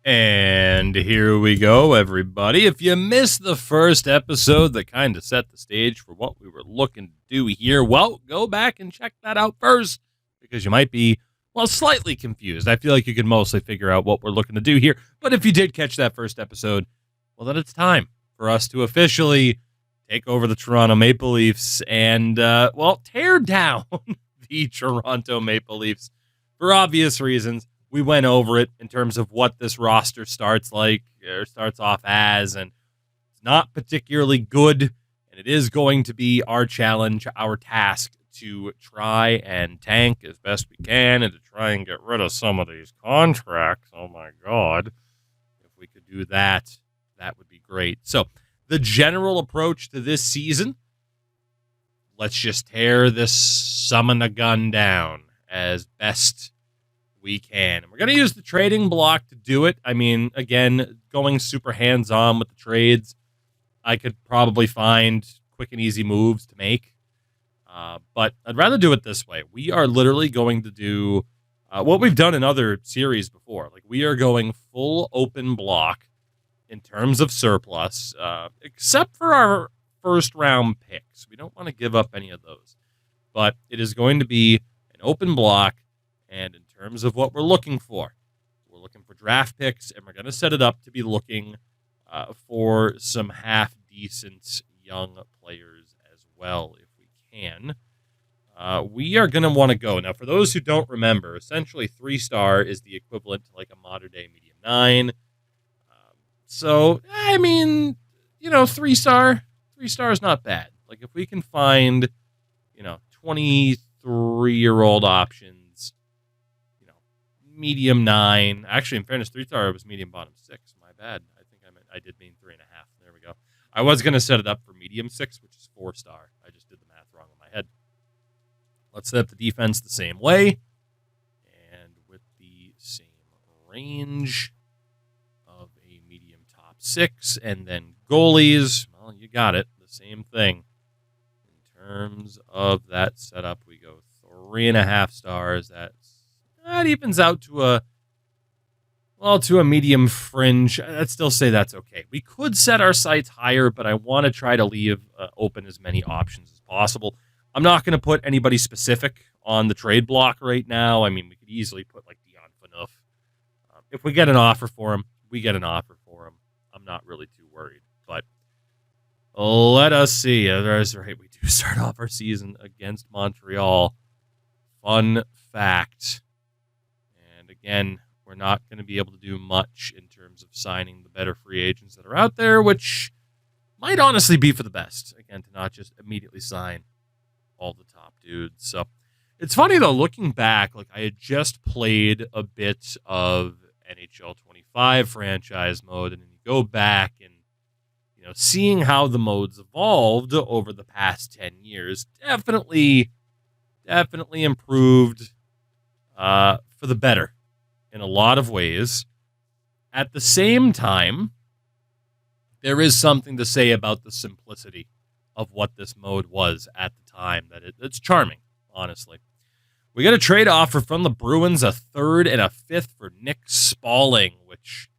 And here we go, everybody. If you missed the first episode that kind of set the stage for what we were looking to do here, well, go back and check that out first because you might be, well, slightly confused. I feel like you can mostly figure out what we're looking to do here. But if you did catch that first episode, well, then it's time for us to officially take over the Toronto Maple Leafs and, tear down the Toronto Maple Leafs for obvious reasons. We went over it in terms of what this roster starts off as, and it's not particularly good, and it is going to be our challenge, our task to try and tank as best we can and to try and get rid of some of these contracts. Oh my God. If we could do that, that would be great. So the general approach to this season, let's just tear this summon a gun down as best we can. And we're going to use the trading block to do it. I mean, again, going super hands-on with the trades, I could probably find quick and easy moves to make. But I'd rather do it this way. We are literally going to do what we've done in other series before. Like, we are going full open block in terms of surplus, except for our first-round picks. We don't want to give up any of those. But it is going to be an open block, and in terms of what we're looking for draft picks, and we're going to set it up to be looking for some half-decent young players as well, if we can. We are going to want to go. Now, for those who don't remember, essentially 3-star is the equivalent to like a modern-day medium 9. So, I mean, 3-star is not bad. Like, if we can find, 23-year-old options, medium 9. Actually, in fairness, 3-star was medium bottom 6. My bad. I did mean 3.5. There we go. I was going to set it up for medium 6, which is 4-star. I just did the math wrong in my head. Let's set up the defense the same way and with the same range of a medium top 6. And then goalies, well, you got it. The same thing. In terms of that setup, we go 3.5 stars. That evens out to a medium fringe. I'd still say that's okay. We could set our sights higher, but I want to try to leave open as many options as possible. I'm not going to put anybody specific on the trade block right now. I mean, we could easily put like Dion Phaneuf. If we get an offer for him, we get an offer for him. I'm not really too worried. But let us see. That's right. We do start off our season against Montreal. Fun fact. And again, we're not going to be able to do much in terms of signing the better free agents that are out there, which might honestly be for the best. Again, to not just immediately sign all the top dudes. So it's funny, though, looking back, like I had just played a bit of NHL 25 franchise mode, and then you go back and, seeing how the modes evolved over the past 10 years, definitely improved for the better in a lot of ways. At the same time, there is something to say about the simplicity of what this mode was at the time, that it's charming, honestly. We got a trade offer from the Bruins, a 3rd and a 5th for Nick Spaulding, which,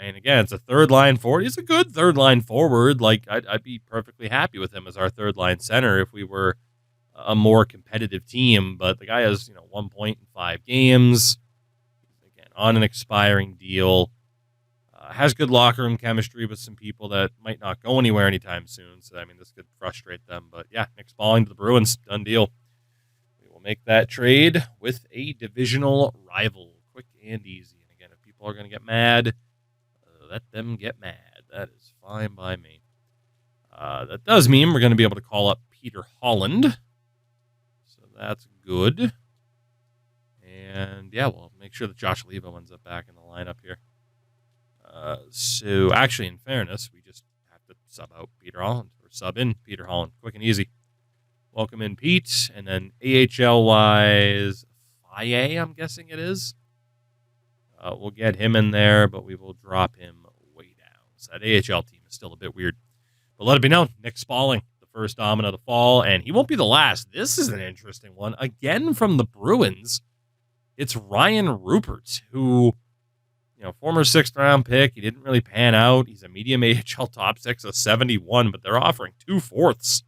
again, it's a third-line forward. He's a good third-line forward. Like, I'd be perfectly happy with him as our third-line center if we were a more competitive team, but the guy has, 1 point in 5 games. Again, on an expiring deal. Has good locker room chemistry with some people that might not go anywhere anytime soon. So, this could frustrate them. But, yeah, Nick Spaulding to the Bruins. Done deal. We will make that trade with a divisional rival. Quick and easy. And, again, if people are going to get mad, let them get mad. That is fine by me. That does mean we're going to be able to call up Peter Holland. So, that's good. And, yeah, we'll make sure that Josh Levo ends up back in the lineup here. So, actually, in fairness, we just have to sub out Peter Holland, or sub in Peter Holland. Quick and easy. Welcome in, Pete. And then AHL-wise, Faye, I'm guessing it is. We'll get him in there, but we will drop him way down. So that AHL team is still a bit weird. But let it be known, Nick Spaulding, the first domino of the fall, and he won't be the last. This is an interesting one. Again, from the Bruins, it's Ryan Rupert, who former 6th-round pick. He didn't really pan out. He's a medium AHL top 6 of 71, but they're offering 2/4.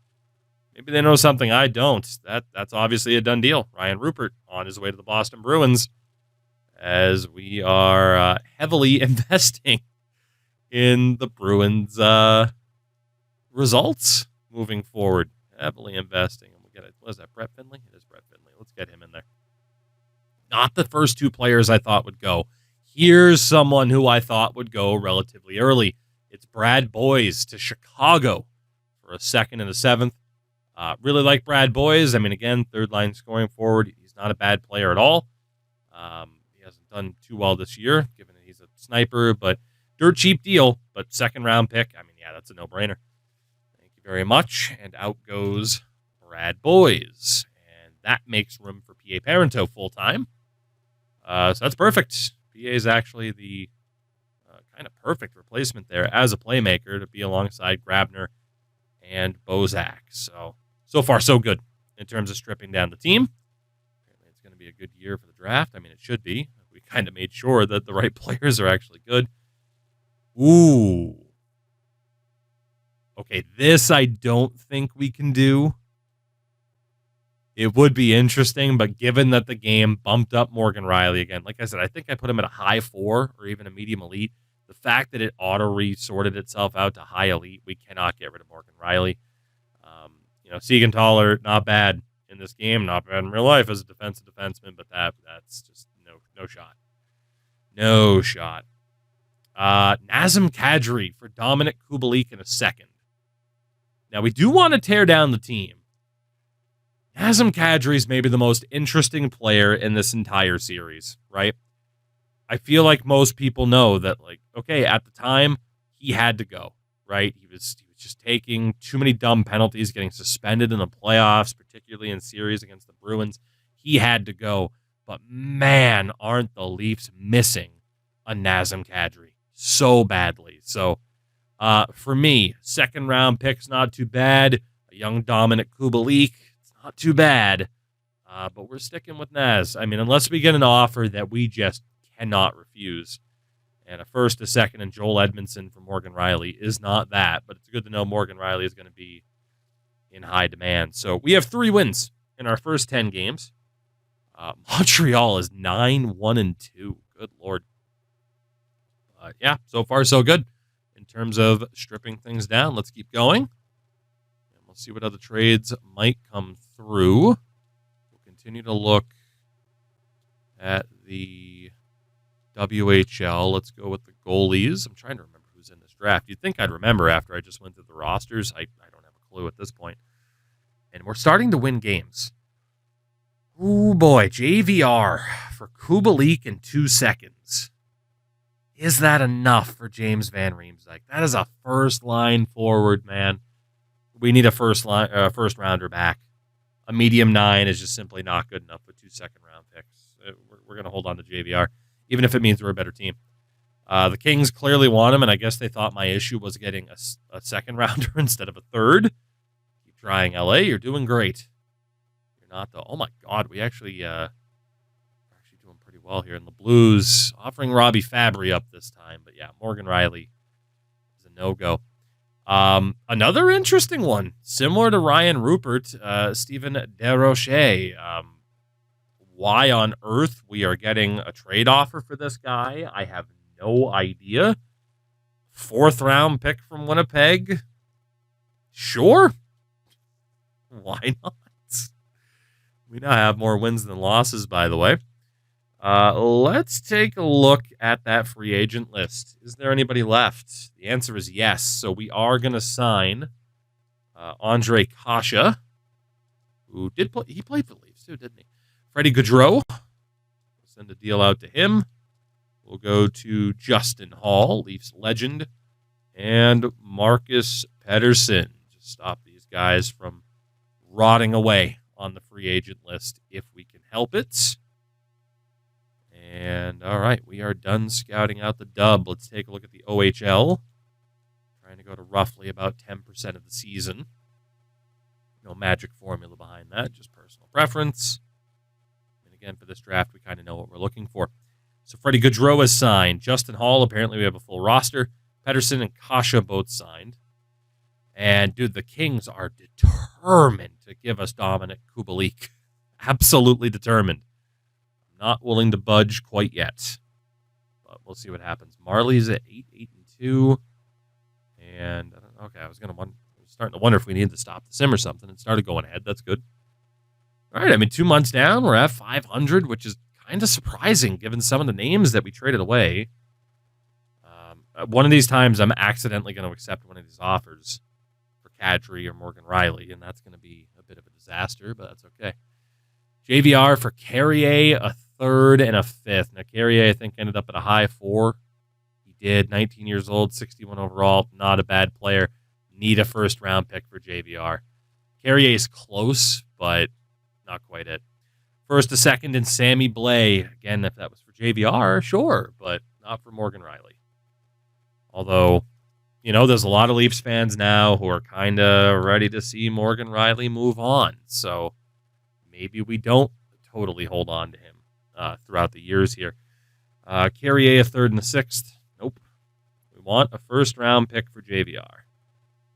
Maybe they know something I don't. That's obviously a done deal. Ryan Rupert on his way to the Boston Bruins, as we are heavily investing in the Bruins' results moving forward. Heavily investing. And we'll get it. Was that Brett Finley? It is Brett Finley. Let's get him in there. Not the first two players I thought would go. Here's someone who I thought would go relatively early. It's Brad Boyes to Chicago for a 2nd and a 7th. Really like Brad Boyes. I mean, again, 3rd-line scoring forward. He's not a bad player at all. He hasn't done too well this year, given that he's a sniper, but dirt cheap deal, but 2nd-round pick. I mean, yeah, that's a no-brainer. Thank you very much. And out goes Brad Boyes. And that makes room for P.A. Parento full-time. So that's perfect. P.A. is actually the kind of perfect replacement there as a playmaker to be alongside Grabner and Bozak. So far, so good in terms of stripping down the team. Apparently, it's going to be a good year for the draft. I mean, it should be. We kind of made sure that the right players are actually good. Ooh. Okay, this I don't think we can do. It would be interesting, but given that the game bumped up Morgan Riley again, like I said, I think I put him at a high 4 or even a medium elite. The fact that it auto-resorted itself out to high elite, we cannot get rid of Morgan Riley. Siegenthaler, not bad in this game, not bad in real life as a defensive defenseman, but that's just no shot. No shot. Nazem Kadri for Dominic Kubalik in a 2nd. Now, we do want to tear down the team. Nazem Kadri is maybe the most interesting player in this entire series, right? I feel like most people know that, at the time, he had to go, right? He was just taking too many dumb penalties, getting suspended in the playoffs, particularly in series against the Bruins. He had to go. But, man, aren't the Leafs missing a Nazem Kadri so badly. So, for me, 2nd-round pick's not too bad. A young Dominic Kubalik, it's not too bad. But we're sticking with Naz. I mean, unless we get an offer that we just cannot refuse. And a 1st, a 2nd, and Joel Edmondson for Morgan Riley is not that. But it's good to know Morgan Riley is going to be in high demand. So we have 3 wins in our first 10 games. Montreal is 9-1-2. Good Lord. Yeah, so far so good in terms of stripping things down. Let's keep going. And we'll see what other trades might come through. We'll continue to look at the WHL. Let's go with the goalies. I'm trying to remember who's in this draft. You'd think I'd remember after I just went through the rosters. I don't have a clue at this point. And we're starting to win games. Oh boy, JVR for Kubalik in 2 seconds. Is that enough for James Van Riemsdyk? That is a first-line forward, man. We need a first-rounder back. A medium 9 is just simply not good enough with 2 second-round picks. We're going to hold on to JVR, even if it means we're a better team. The Kings clearly want him, and I guess they thought my issue was getting a second-rounder instead of a third. Keep trying, LA. You're doing great. You're not, though. Oh, my God. We actually doing pretty well here in the Blues. Offering Robbie Fabry up this time. But, yeah, Morgan Riley is a no-go. Another interesting one, similar to Ryan Rupert, Stephen Desrochers. Why on earth we are getting a trade offer for this guy, I have no idea. 4th-round pick from Winnipeg? Sure. Why not? We now have more wins than losses, by the way. Let's take a look at that free agent list. Is there anybody left? The answer is yes. So we are going to sign Andre Kasha, who did play. He played for the Leafs too, didn't he? Freddie Gaudreau. We'll send a deal out to him. We'll go to Justin Hall, Leafs legend, and Marcus Pettersson. Just stop these guys from rotting away on the free agent list if we can help it. And, all right, we are done scouting out the dub. Let's take a look at the OHL. Trying to go to roughly about 10% of the season. No magic formula behind that, just personal preference. And again, for this draft, we kind of know what we're looking for. So Freddie Gaudreau is signed. Justin Hall, apparently we have a full roster. Pedersen and Kasha both signed. And, dude, the Kings are determined to give us Dominic Kubalik. Absolutely determined. Not willing to budge quite yet. But we'll see what happens. Marley's at 8-2. And, okay, I was starting to wonder if we needed to stop the sim or something. It started going ahead. That's good. All right, I mean, 2 months down, we're at 500, which is kind of surprising given some of the names that we traded away. One of these times, I'm accidentally going to accept one of these offers for Kadri or Morgan Riley, and that's going to be a bit of a disaster, but that's okay. JVR for Carrier, a third and a fifth. Now, Carrier, I think, ended up at a high 4. He did, 19 years old, 61 overall, not a bad player. Need a first-round pick for JVR. Carrier is close, but not quite it. First, a second, and Sammy Blais. Again, if that was for JVR, sure, but not for Morgan Riley. Although, there's a lot of Leafs fans now who are kind of ready to see Morgan Riley move on. So maybe we don't totally hold on to him throughout the years here. Carrier, a third and a sixth. Nope. We want a first-round pick for JVR.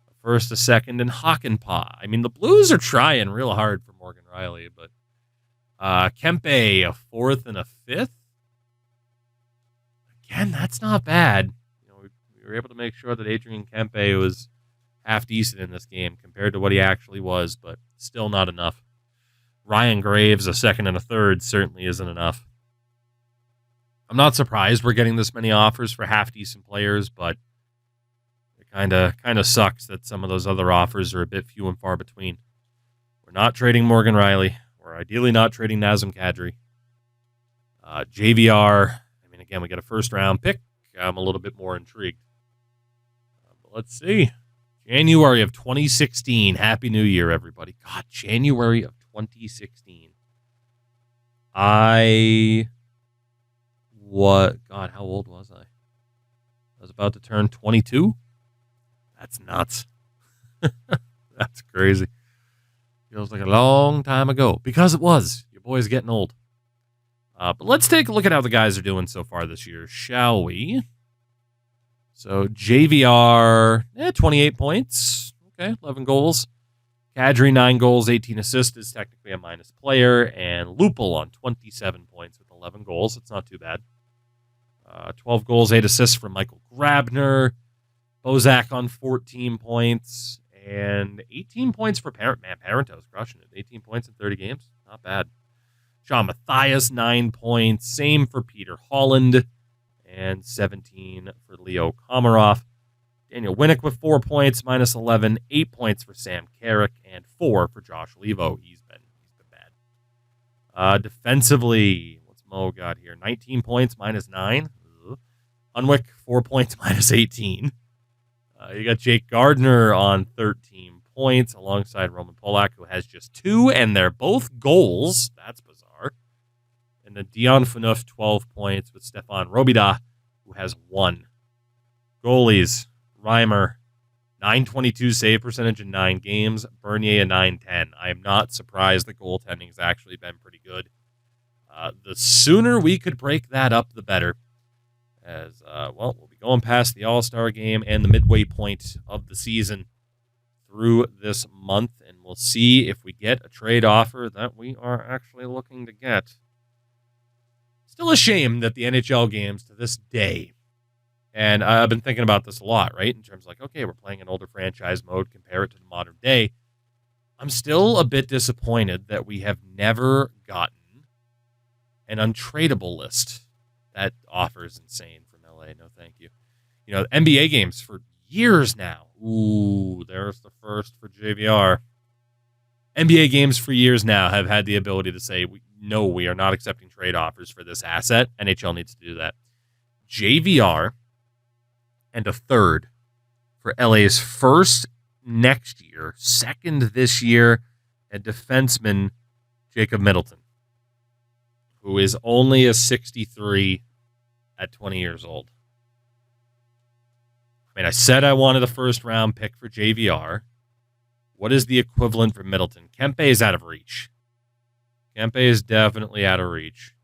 A first, a second, and Hakanpää. I mean, the Blues are trying real hard for Morgan Riley, but Kempe, a fourth and a fifth. Again, that's not bad. We were able to make sure that Adrian Kempe was half decent in this game compared to what he actually was, but still not enough. Ryan Graves, a second and a third, certainly isn't enough. I'm not surprised we're getting this many offers for half-decent players, but it kind of sucks that some of those other offers are a bit few and far between. We're not trading Morgan Riley. We're ideally not trading Nazem Kadri. JVR, I mean, again, we got a first-round pick. I'm a little bit more intrigued. But let's see. January of 2016. Happy New Year, everybody. God, January of 2016. God, how old was I? I was about to turn 22? That's nuts. That's crazy. Feels like a long time ago. Because it was. Your boy's getting old. But let's take a look at how the guys are doing so far this year, shall we? So JVR, 28 points. Okay, 11 goals. Kadri, 9 goals, 18 assists, is technically a minus player. And Lupul on 27 points with 11 goals. It's not too bad. 12 goals, 8 assists from Michael Grabner. Bozak on 14 points. And 18 points for Parent. Man, Parento's crushing it. 18 points in 30 games. Not bad. Sean Matthias, 9 points. Same for Peter Holland. And 17 for Leo Komarov. Daniel Winnick with 4 points, minus 11. 8 points for Sam Carrick. And 4 for Josh Levo. He's been bad. Defensively, what's Mo got here? 19 points, minus 9. Unwick, 4 points, minus 18. You got Jake Gardner on 13 points alongside Roman Polak, who has just 2, and they're both goals. That's bizarre. And then Dion Phaneuf, 12 points, with Stefan Robida, who has 1. Goalies, Reimer, 922 save percentage in 9 games. Bernier, a 910. I am not surprised the goaltending has actually been pretty good. The sooner we could break that up, the better. As, we'll be going past the All-Star game and the midway point of the season through this month, and we'll see if we get a trade offer that we are actually looking to get. Still a shame that the NHL games to this day, and I've been thinking about this a lot, right, in terms of like, okay, we're playing an older franchise mode, compare it to the modern day. I'm still a bit disappointed that we have never gotten an untradeable list. That offer is insane from LA. No, thank you. NBA games for years now. Ooh, there's the first for JVR. NBA games for years now have had the ability to say, no, we are not accepting trade offers for this asset. NHL needs to do that. JVR and a third for LA's first next year, second this year, and defenseman Jacob Middleton, who is only a 63 at 20 years old. I mean, I said I wanted a first-round pick for JVR. What is the equivalent for Middleton? Kempe is out of reach. Kempe is definitely out of reach.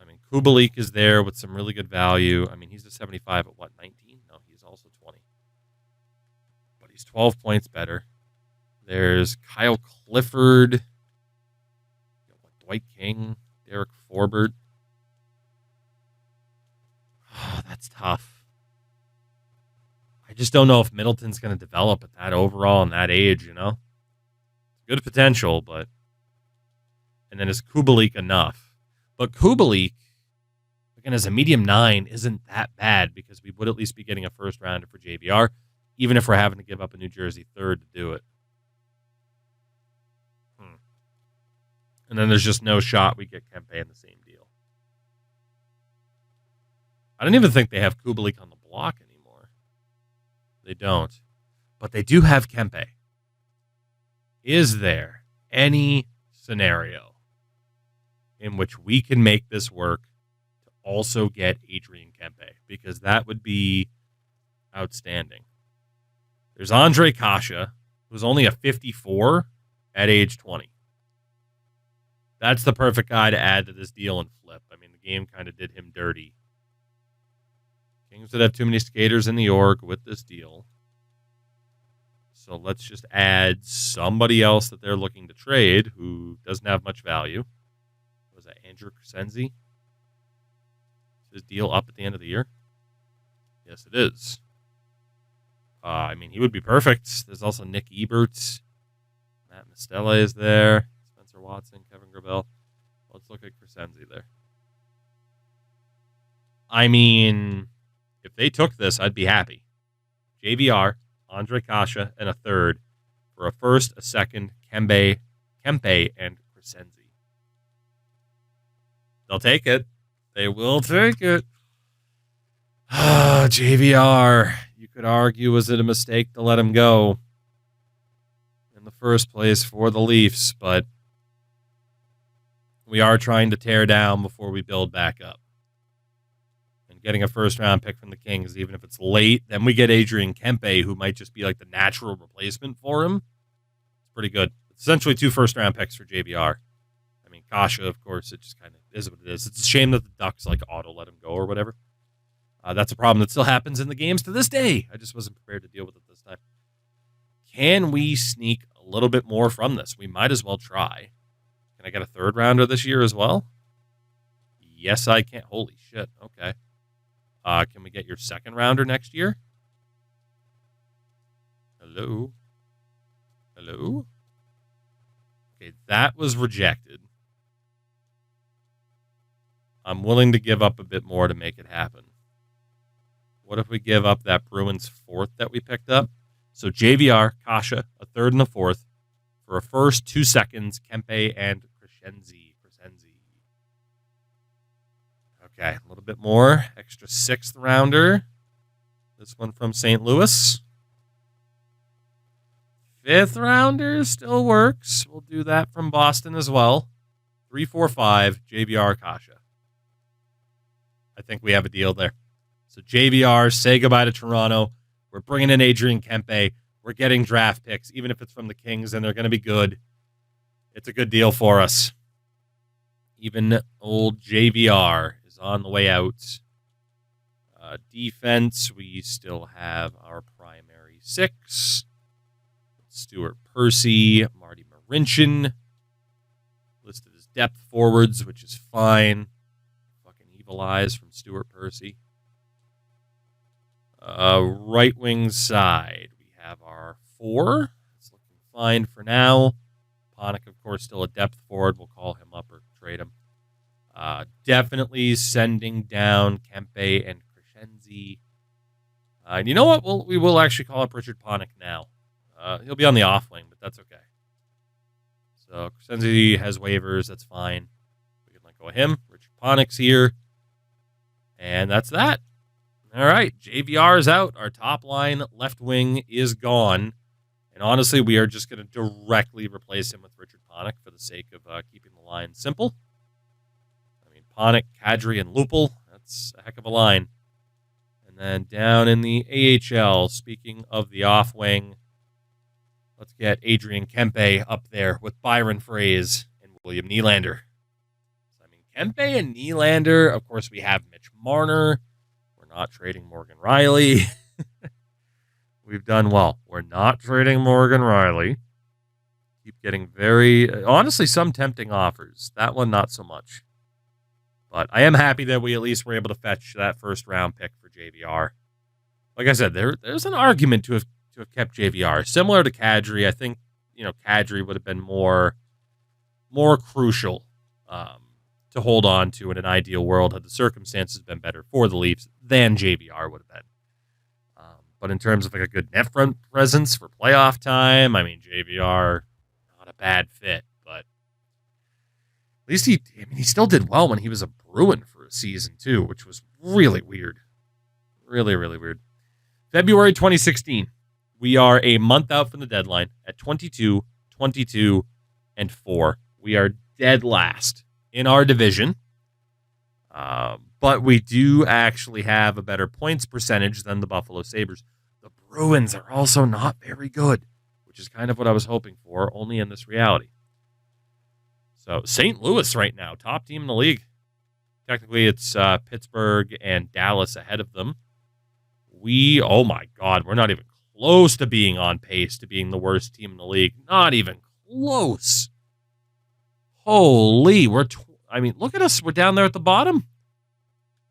I Kubalik is there with some really good value. I mean, he's a 75 at what, 19? No, he's also 20. But he's 12 points better. There's Kyle Clifford, Dwight King, Derek Forbert. Oh, that's tough. I just don't know if Middleton's going to develop at that overall and that age, you know? Good potential, but... And then is Kubalik enough? But Kubalik, again, as a medium 9, isn't that bad because we would at least be getting a first rounder for JVR, even if we're having to give up a New Jersey third to do it. And then there's just no shot we get Kempe in the same deal. I don't even think they have Kubalik on the block anymore. They don't. But they do have Kempe. Is there any scenario in which we can make this work to also get Adrian Kempe? Because that would be outstanding. There's Andre Kasha, who's only a 54 at age 20. That's the perfect guy to add to this deal and flip. I mean, the game kind of did him dirty. Kings would have too many skaters in the org with this deal. So let's just add somebody else that they're looking to trade who doesn't have much value. Was that Andrew Crescenzi? Is his deal up at the end of the year? Yes, it is. I mean, he would be perfect. There's also Nick Ebert. Matt Mastella is there. Spencer Watson, Kevin Gravel. Let's look at Crescenzi there. I mean, if they took this, I'd be happy. JVR, Andre Kasha, and a third for a first, a second, Kempe, and Crescenzi. They'll take it. They will take it. JVR. You could argue, was it a mistake to let him go in the first place for the Leafs, but we are trying to tear down before we build back up. And getting a first-round pick from the Kings, even if it's late, then we get Adrian Kempe, who might just be like the natural replacement for him. It's pretty good. It's essentially 2 first-round picks for JVR. I mean, Kasha, of course, it just kind of is what it is. It's a shame that the Ducks like auto let him go or whatever. That's a problem that still happens in the games to this day. I just wasn't prepared to deal with it this time. Can we sneak a little bit more from this? We might as well try. Can I get a third rounder this year as well? Yes, I can. Holy shit. Okay. Can we get your second rounder next year? Hello? Hello? Okay, that was rejected. I'm willing to give up a bit more to make it happen. What if we give up that Bruins fourth that we picked up? So JVR, Kasha, a third and a fourth for a first, 2 seconds, Kempe and Crescenzi. Okay, a little bit more. Extra 6th rounder. This one from St. Louis. 5th rounder still works. We'll do that from Boston as well. 3, 4, 5, JVR, Kasha. I think we have a deal there. So JVR, say goodbye to Toronto. We're bringing in Adrian Kempe. We're getting draft picks, even if it's from the Kings, and they're going to be good. It's a good deal for us. Even old JVR is on the way out. Defense, we still have our primary 6. Stuart Percy, Marty Marincin. Listed as depth forwards, which is fine. Fucking evil eyes from Stuart Percy. Right wing side, we have our 4. It's looking fine for now. Panik, of course, still a depth forward. We'll call him up or trade him. Definitely sending down Kempe and Crescenzi. And you know what? We will actually call up Richard Panik now. He'll be on the off wing, but that's okay. So Crescenzi has waivers. That's fine. We can let go of him. Richard Panik's here. And that's that. All right, JVR is out. Our top line left wing is gone. And honestly, we are just going to directly replace him with Richard Panik for the sake of keeping the line simple. I mean, Panik, Kadri, and Lupul, that's a heck of a line. And then down in the AHL, speaking of the off wing, let's get Adrian Kempe up there with Byron Frazee and William Nylander. I mean, Kempe and Nylander. Of course, we have Mitch Marner. We're not trading Morgan Riley. We've done well. We're not trading Morgan Riley. Keep getting honestly, some tempting offers. That one, not so much. But I am happy that we at least were able to fetch that first round pick for JVR. Like I said, there's an argument to have kept JVR. Similar to Kadri, I think, Kadri would have been more crucial to hold on to in an ideal world had the circumstances been better for the Leafs than JVR would have been. But in terms of like a good net front presence for playoff time, I mean, JVR, not a bad fit, but at least he still did well when he was a Bruin for a season too, which was really weird. Really, really weird. February 2016. We are a month out from the deadline at 22, 22, and 4. We are dead last in our division. But we do actually have a better points percentage than the Buffalo Sabres. The Bruins are also not very good, which is kind of what I was hoping for, only in this reality. So St. Louis right now, top team in the league. Technically, it's Pittsburgh and Dallas ahead of them. Oh my God, we're not even close to being on pace to being the worst team in the league. Not even close. Holy, look at us. We're down there at the bottom.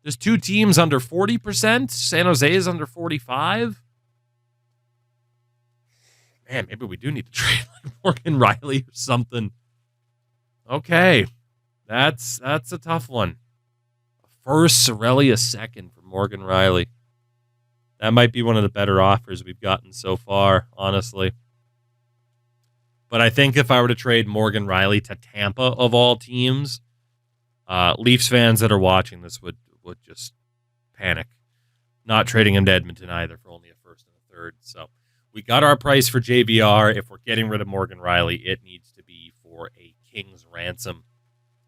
There's 2 teams under 40%. San Jose is under 45%. Man, maybe we do need to trade like Morgan Riley or something. Okay, that's a tough one. A first, Cirelli, a second for Morgan Riley. That might be one of the better offers we've gotten so far, honestly. But I think if I were to trade Morgan Riley to Tampa of all teams, Leafs fans that are watching this would just panic. Not trading him to Edmonton either for only a first and a third. So we got our price for JVR. If we're getting rid of Morgan Riley, it needs to be for a king's ransom.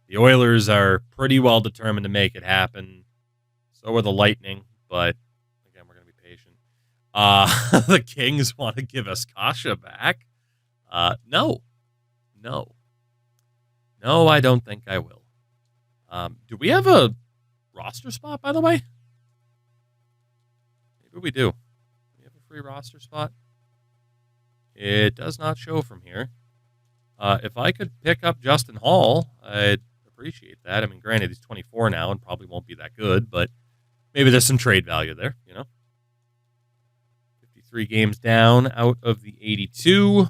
The Oilers are pretty well determined to make it happen. So are the Lightning, but again, we're going to be patient. The Kings want to give us Kasha back. No, I don't think I will. Do we have a roster spot, by the way? Maybe we do. Do we have a free roster spot? It does not show from here. If I could pick up Justin Hall, I'd appreciate that. I mean, granted, he's 24 now and probably won't be that good, but maybe there's some trade value there, 53 games down out of the 82.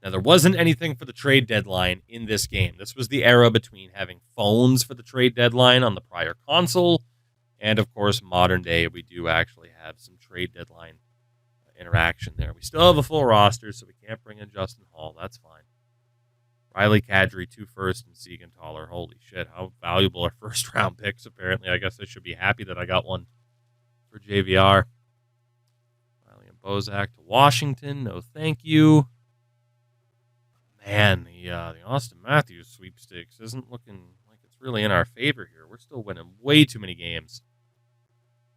Now, there wasn't anything for the trade deadline in this game. This was the era between having phones for the trade deadline on the prior console, and, of course, modern day, we do actually have some trade deadline interaction there. We still have a full roster, so we can't bring in Justin Hall. That's fine. Riley, Kadri, 2 first, and Siegenthaler. Holy shit, how valuable are first-round picks, apparently. I guess I should be happy that I got one for JVR. Riley and Bozak to Washington. No, thank you. Man, the Austin Matthews sweepstakes isn't looking like it's really in our favor here. We're still winning way too many games.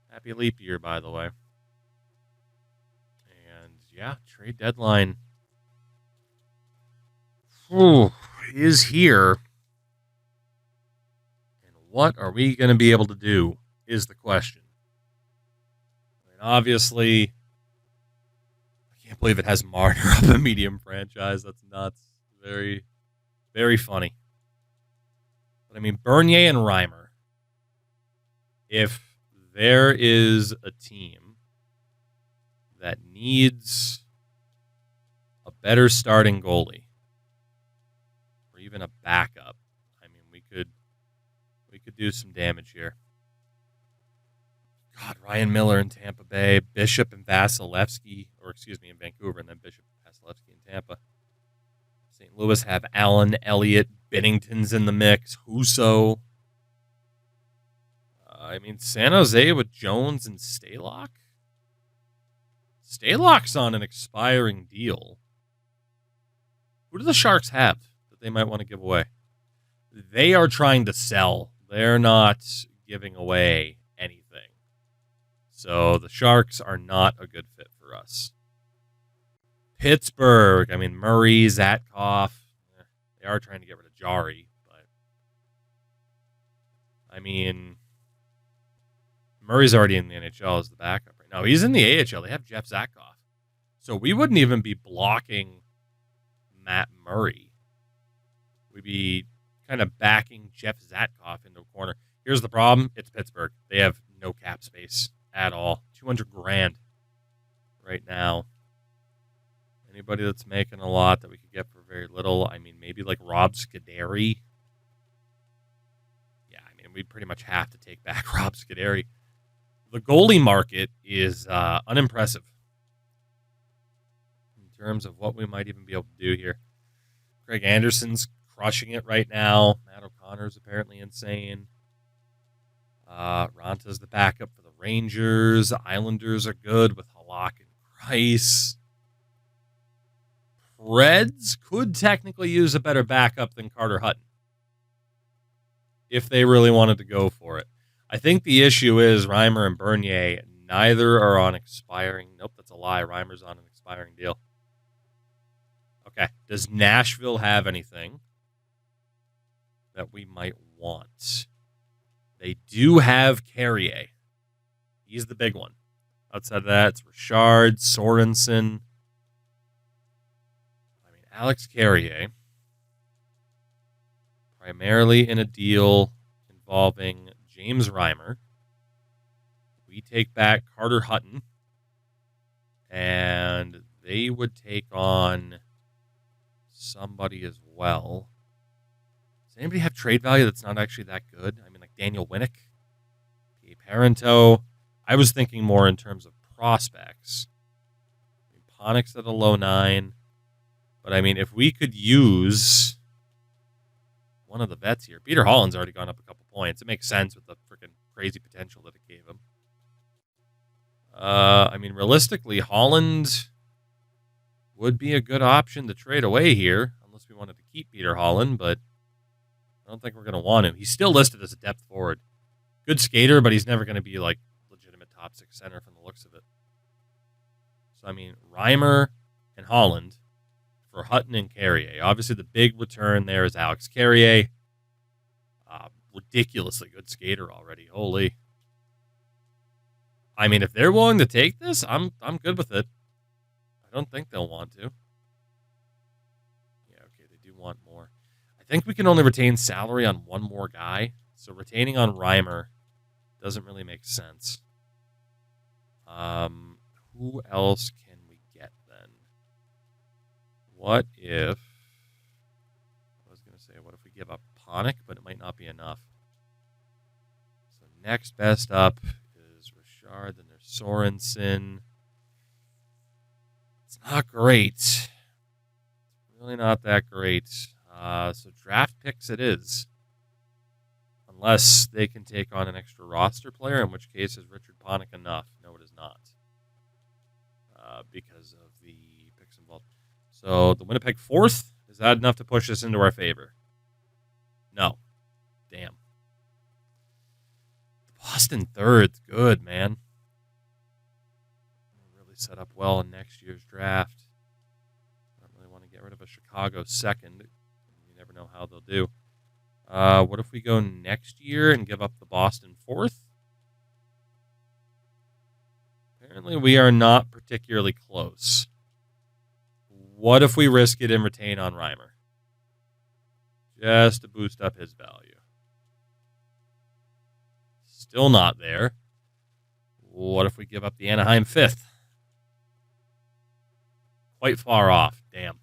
Happy leap year, by the way. And, yeah, trade deadline is here. And what are we going to be able to do is the question. I mean, obviously, I can't believe it has Marner up a medium franchise. That's nuts. Very, very funny. But I mean, Bernier and Reimer, if there is a team that needs a better starting goalie or even a backup, I mean, we could do some damage here. God, Ryan Miller in Tampa Bay, Bishop and Vasilevsky, in Vancouver, and then Bishop and Vasilevsky in Tampa. St. Louis have Allen, Elliott, Binnington's in the mix, Husso. I mean, San Jose with Jones and Stalock. Stalock's on an expiring deal. Who do the Sharks have that they might want to give away? They are trying to sell. They're not giving away anything. So the Sharks are not a good fit for us. Pittsburgh, I mean, Murray, Zatkov, they are trying to get rid of Jari, but I mean, Murray's already in the NHL as the backup right now. He's in the AHL. They have Jeff Zatkoff. So we wouldn't even be blocking Matt Murray. We'd be kind of backing Jeff Zatkoff into a corner. Here's the problem. It's Pittsburgh. They have no cap space at all. $200,000 right now. Anybody that's making a lot that we could get for very little, I mean, maybe like Rob Scuderi. Yeah, I mean, we'd pretty much have to take back Rob Scuderi. The goalie market is unimpressive in terms of what we might even be able to do here. Craig Anderson's crushing it right now. Matt O'Connor's apparently insane. Ronta's the backup for the Rangers. The Islanders are good with Halak and Price. Reds could technically use a better backup than Carter Hutton if they really wanted to go for it. I think the issue is Reimer and Bernier, neither are on expiring. Nope, that's a lie. Reimer's on an expiring deal. Okay. Does Nashville have anything that we might want? They do have Carrier. He's the big one. Outside of that, it's Richard, Sorensen. I mean, Alex Carrier, primarily in a deal involving James Reimer. We take back Carter Hutton, and they would take on somebody as well. Does anybody have trade value that's not actually that good? I mean, like Daniel Winnick, P. Parento. I was thinking more in terms of prospects. I mean, Ponix at a low 9. But I mean, if we could use one of the vets here, Peter Holland's already gone up a couple points. It makes sense with the freaking crazy potential that it gave him. I mean, realistically, Holland would be a good option to trade away here, unless we wanted to keep Peter Holland, but I don't think we're going to want him. He's still listed as a depth forward. Good skater, but he's never going to be like legitimate top 6 center from the looks of it. So, I mean, Reimer and Holland for Hutton and Carrier. Obviously, the big return there is Alex Carrier. Ridiculously good skater already. Holy. I mean, if they're willing to take this, I'm good with it. I don't think they'll want to. Yeah, okay, they do want more. I think we can only retain salary on one more guy, so retaining on Reimer doesn't really make sense. Who else can we get then? What if we give up Ponick, but it might not be enough. So next best up is Richard, then there's Sorensen. It's not great. It's really not that great. So draft picks it is. Unless they can take on an extra roster player, in which case is Richard Ponick enough? No, it is not. Because of the picks involved. So the Winnipeg 4th, is that enough to push us into our favor? No. Damn. The Boston 3rd's good, man. Really set up well in next year's draft. I don't really want to get rid of a Chicago 2nd. You never know how they'll do. What if we go next year and give up the Boston 4th? Apparently we are not particularly close. What if we risk it and retain on Reimer? Just to boost up his value. Still not there. What if we give up the Anaheim 5th? Quite far off. Damn.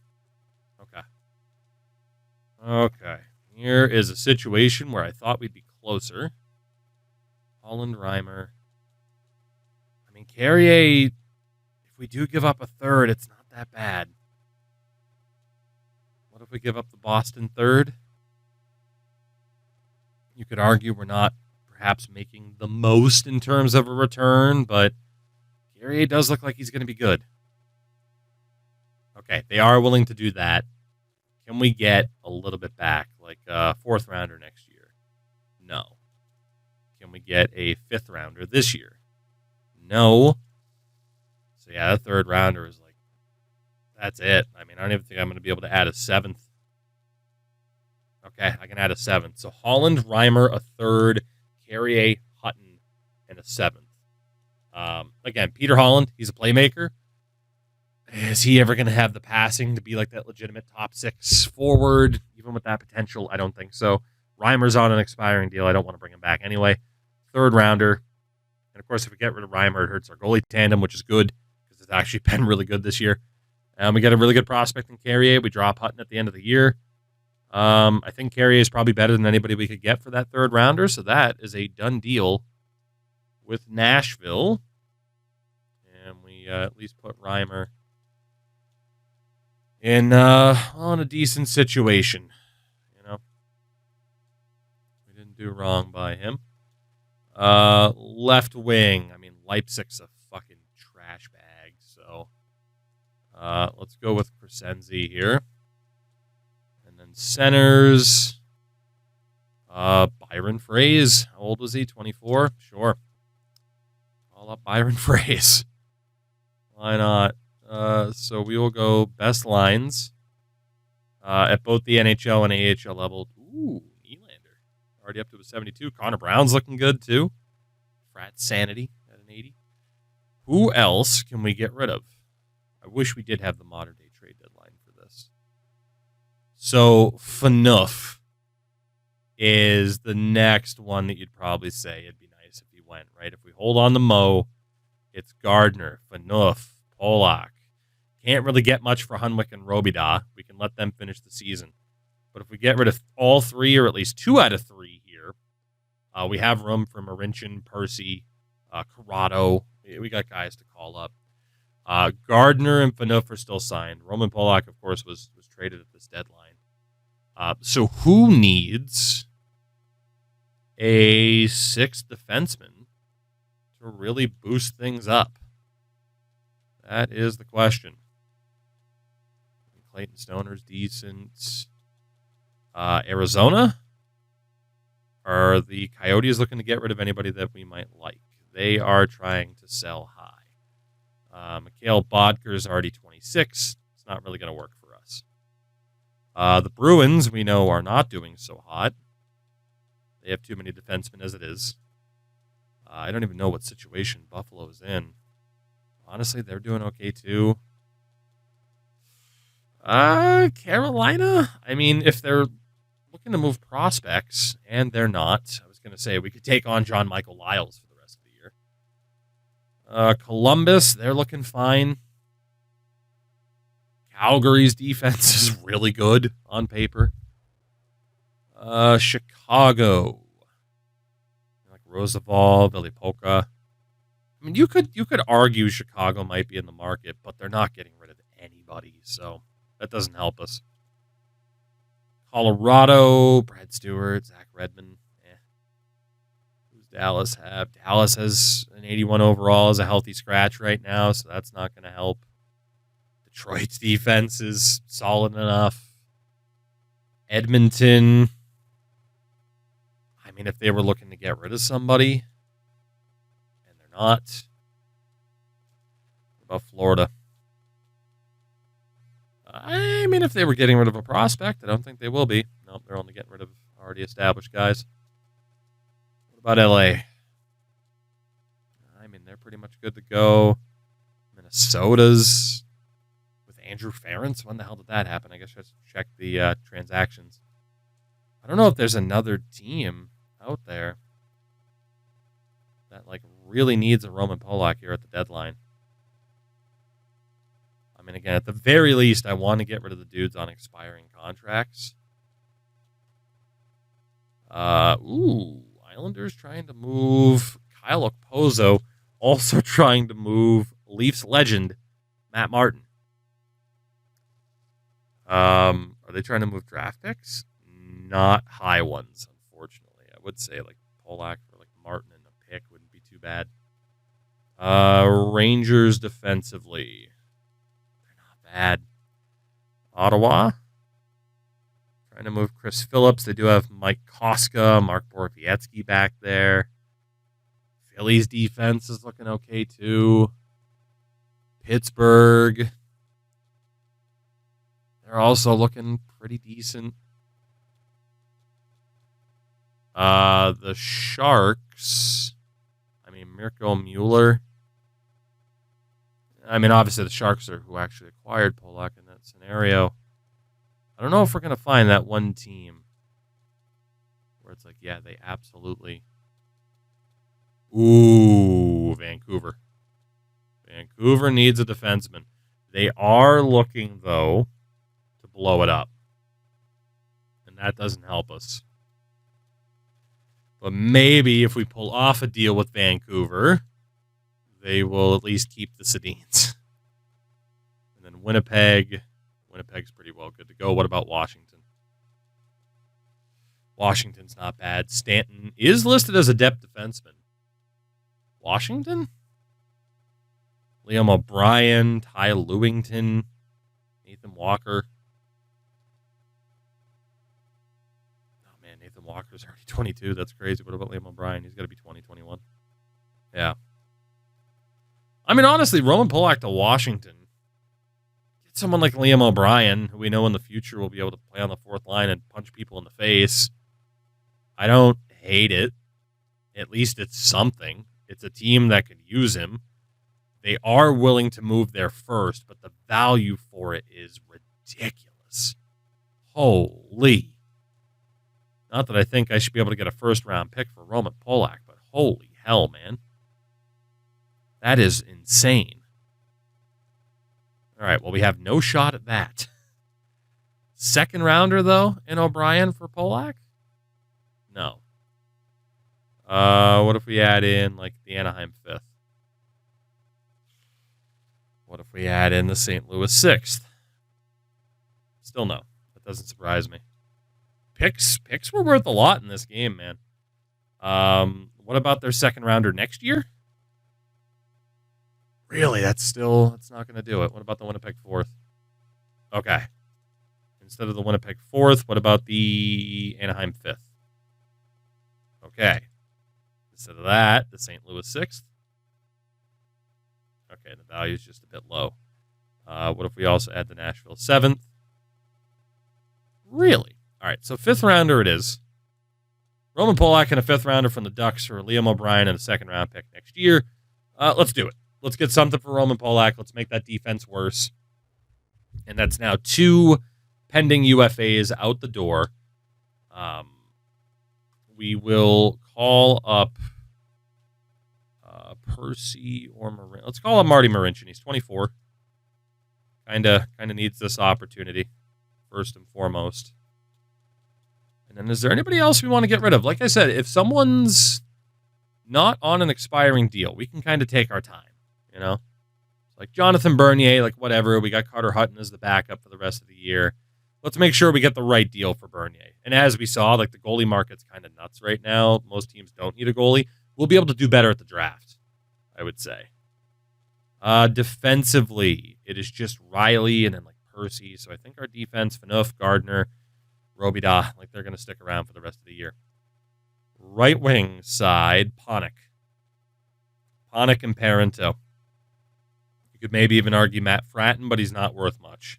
Okay. Here is a situation where I thought we'd be closer. Holland, Reimer. I mean, Carrier, if we do give up a 3rd, it's not that bad. What if we give up the Boston 3rd? You could argue we're not perhaps making the most in terms of a return, but Carrier does look like he's going to be good. Okay, they are willing to do that. Can we get a little bit back, like a 4th rounder next year? No. Can we get a 5th rounder this year? No. So yeah, that 3rd rounder is like, that's it. I mean, I don't even think I'm going to be able to add a 7th. Okay, I can add a 7th. So Holland, Reimer, a 3rd, Carrier, Hutton, and a 7th. Again, Peter Holland, he's a playmaker. Is he ever going to have the passing to be like that legitimate top 6 forward, even with that potential? I don't think so. Reimer's on an expiring deal. I don't want to bring him back anyway. 3rd rounder. And, of course, if we get rid of Reimer, it hurts our goalie tandem, which is good because it's actually been really good this year. We get a really good prospect in Carrier. We drop Hutton at the end of the year. I think Carrier is probably better than anybody we could get for that 3rd rounder, so that is a done deal with Nashville. And we at least put Reimer in a decent situation. You know, we didn't do wrong by him. Left wing. I mean, Leipzig's a fucking trash bag. So let's go with Crescenzi here. And then centers. Byron Fraze. How old was he? 24? Sure. Call up Byron Fraze. Why not? So we will go best lines at both the NHL and AHL level. Ooh, Nylander. Already up to a 72. Connor Brown's looking good, too. Frat Sanity at an 80. Who else can we get rid of? I wish we did have the modern day trade deadline for this. So, Phaneuf is the next one that you'd probably say it'd be nice if he went, right? If we hold on to Mo, it's Gardner, Phaneuf, Polak. Can't really get much for Hunwick and Robida. We can let them finish the season. But if we get rid of all 3, or at least 2 out of 3 here, we have room for Marincin, Percy, Corrado. We got guys to call up. Gardner and Phaneuf are still signed. Roman Polak, of course, was traded at this deadline. So who needs a 6th defenseman to really boost things up? That is the question. Clayton Stoner's decent. Arizona? Are the Coyotes looking to get rid of anybody that we might like? They are trying to sell high. Mikhail Bodker's already 26. It's not really going to work for us. The Bruins, we know, are not doing so hot. They have too many defensemen as it is. I don't even know what situation Buffalo's in. Honestly, they're doing okay, too. Carolina? I mean, if they're looking to move prospects, and they're not, I was going to say we could take on John Michael Lyles for the rest of the year. Columbus, they're looking fine. Calgary's defense is really good on paper. Chicago. Like Roosevelt, Vilipoka. I mean, you could argue Chicago might be in the market, but they're not getting rid of anybody, so that doesn't help us. Colorado, Brad Stewart, Zach Redmond. Who's Dallas have? Dallas has an 81 overall as a healthy scratch right now, so that's not going to help. Detroit's defense is solid enough. Edmonton. I mean, if they were looking to get rid of somebody, and they're not. What about Florida? I mean, if they were getting rid of a prospect, I don't think they will be. Nope, they're only getting rid of already established guys. What about LA? I mean, they're pretty much good to go. Minnesota's with Andrew Ferentz. When the hell did that happen? I guess I should check the transactions. I don't know if there's another team out there that like really needs a Roman Polak here at the deadline. I mean, again, at the very least, I want to get rid of the dudes on expiring contracts. Islanders trying to move Kyle Okposo, also trying to move Leafs legend Matt Martin. Are they trying to move draft picks? Not high ones, unfortunately. I would say like Polak or like Martin and a pick wouldn't be too bad. Rangers defensively. Bad. Ottawa. Trying to move Chris Phillips. They do have Mike Koska, Mark Borowiecki back there. Philly's defense is looking okay, too. Pittsburgh. They're also looking pretty decent. The Sharks. I mean, Mirko Mueller. I mean, obviously the Sharks are who actually acquired Polak in that scenario. I don't know if we're going to find that one team where it's like, yeah, they absolutely... Ooh, Vancouver. Vancouver needs a defenseman. They are looking, though, to blow it up. And that doesn't help us. But maybe if we pull off a deal with Vancouver, they will at least keep the Sedins. And then Winnipeg. Winnipeg's pretty well good to go. What about Washington? Washington's not bad. Stanton is listed as a depth defenseman. Washington? Liam O'Brien, Ty Lewington, Nathan Walker. Oh, man, Nathan Walker's already 22. That's crazy. What about Liam O'Brien? He's got to be 20, 21. Yeah. I mean, honestly, Roman Polak to Washington. Get someone like Liam O'Brien, who we know in the future will be able to play on the fourth line and punch people in the face. I don't hate it. At least it's something. It's a team that could use him. They are willing to move there first, but the value for it is ridiculous. Holy. Not that I think I should be able to get a first-round pick for Roman Polak, but holy hell, man. That is insane. All right, well, we have no shot at that. Second rounder, though, in O'Brien for Polak? No. What if we add in, like, the Anaheim 5th? What if we add in the St. Louis 6th? Still no. That doesn't surprise me. Picks were worth a lot in this game, man. What about their second rounder next year? Really, that's not going to do it. What about the Winnipeg 4th? Okay. Instead of the Winnipeg 4th, what about the Anaheim 5th? Okay. Instead of that, the St. Louis 6th. Okay, the value is just a bit low. What if we also add the Nashville 7th? Really? All right, so 5th rounder it is. Roman Polak and a 5th rounder from the Ducks for Liam O'Brien and a 2nd round pick next year. Let's do it. Let's get something for Roman Polak. Let's make that defense worse. And that's now 2 pending UFAs out the door. We will call up Percy or Marin. Let's call him Marty Marincin. He's 24. Kind of needs this opportunity, first and foremost. And then is there anybody else we want to get rid of? Like I said, if someone's not on an expiring deal, we can kind of take our time, you know? Like Jonathan Bernier, like whatever. We got Carter Hutton as the backup for the rest of the year. Let's make sure we get the right deal for Bernier. And as we saw, like the goalie market's kind of nuts right now. Most teams don't need a goalie. We'll be able to do better at the draft, I would say. Defensively, it is just Riley and then like Percy. So I think our defense, Phaneuf, Gardner, Robida, like they're going to stick around for the rest of the year. Right wing side, Panik and Parento. You could maybe even argue Matt Fratton, but he's not worth much.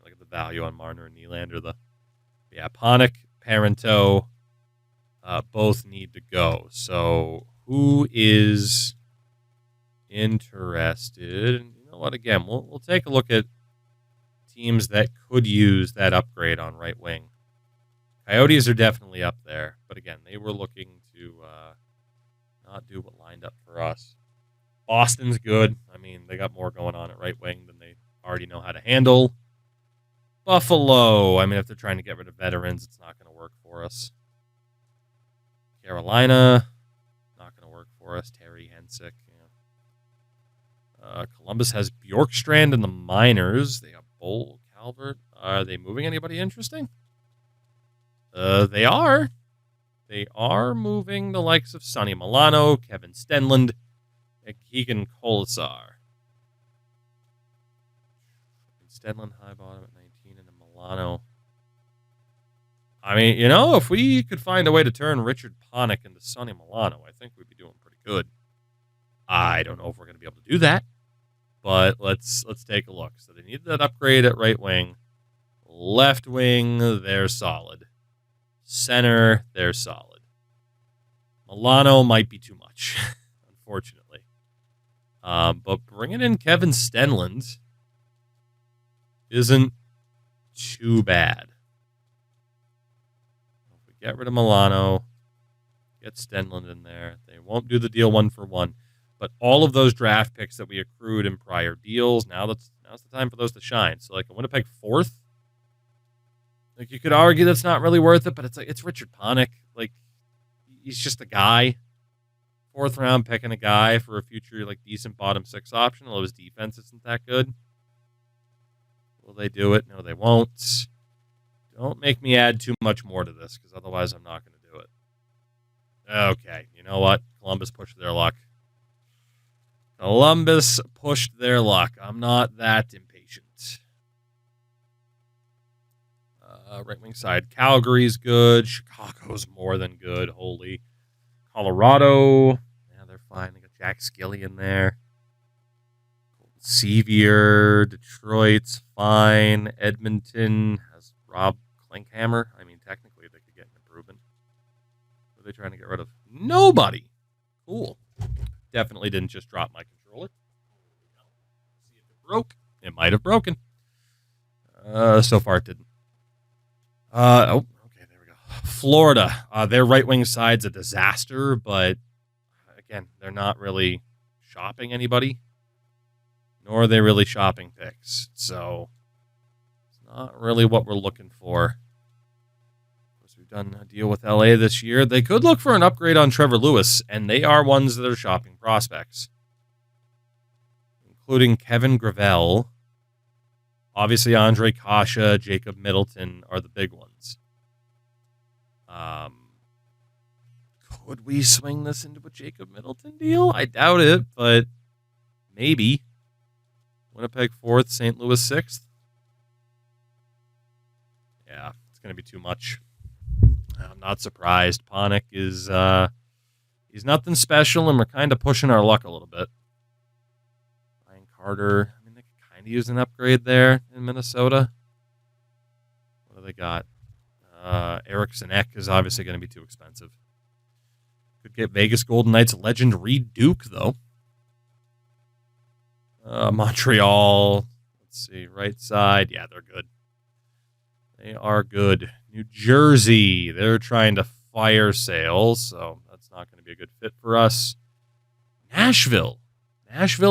Look at the value on Marner and Nylander. Yeah, Panik, Parento, both need to go. So who is interested? And you know what? Again, we'll take a look at teams that could use that upgrade on right wing. Coyotes are definitely up there, but again, they were looking to not do what lined up for us. Boston's good. I mean, they got more going on at right wing than they already know how to handle. Buffalo, I mean, if they're trying to get rid of veterans, it's not going to work for us. Carolina, not going to work for us. Terry Hensick. Yeah. Columbus has Bjorkstrand in the minors. They have Bull, Calvert. Are they moving anybody interesting? They are. They are moving the likes of Sonny Milano, Kevin Stenlund, and Keegan Colasar. Stenlund high bottom at 19 and a Milano. I mean, you know, if we could find a way to turn Richard Panik into Sonny Milano, I think we'd be doing pretty good. I don't know if we're going to be able to do that, but let's take a look. So they need that upgrade at right wing. Left wing, they're solid. Center, they're solid. Milano might be too much, unfortunately. But bringing in Kevin Stenland isn't too bad. If we get rid of Milano, get Stenland in there. They won't do the deal 1-for-1. But all of those draft picks that we accrued in prior deals, now's the time for those to shine. So, like, a Winnipeg 4th, like, you could argue that's not really worth it, but it's Richard Panik. Like, he's just a guy. 4th round picking a guy for a future, like, decent bottom 6 option, although his defense isn't that good. Will they do it? No, they won't. Don't make me add too much more to this, because otherwise I'm not going to do it. Okay, you know what? Columbus pushed their luck. Columbus pushed their luck. I'm not that impatient. Right wing side, Calgary's good. Chicago's more than good. Holy. Colorado, yeah, they're fine. They got Jack Skilly in there. Sevier, Detroit's fine. Edmonton has Rob Klinkhammer. I mean, technically, they could get an improvement. Who are they trying to get rid of? Nobody. Cool. Definitely didn't just drop my controller. See if it broke. It might have broken. So far, it didn't. Okay, there we go. Florida, their right wing side's a disaster, but again, they're not really shopping anybody, nor are they really shopping picks. So it's not really what we're looking for. Of course, we've done a deal with LA this year. They could look for an upgrade on Trevor Lewis, and they are ones that are shopping prospects, including Kevin Gravel. Obviously, Andre Kasha, Jacob Middleton are the big ones. Could we swing this into a Jacob Middleton deal? I doubt it, but maybe. Winnipeg 4th, St. Louis 6th. Yeah, it's going to be too much. I'm not surprised. Panik is he's nothing special, and we're kind of pushing our luck a little bit. Ryan Carter. Kind of use an upgrade there in Minnesota. What do they got? Eriksson Ek is obviously going to be too expensive. Could get Vegas Golden Knights legend Reed Duke, though. Montreal. Let's see. Right side. Yeah, they're good. They are good. New Jersey. They're trying to fire sales, so that's not going to be a good fit for us. Nashville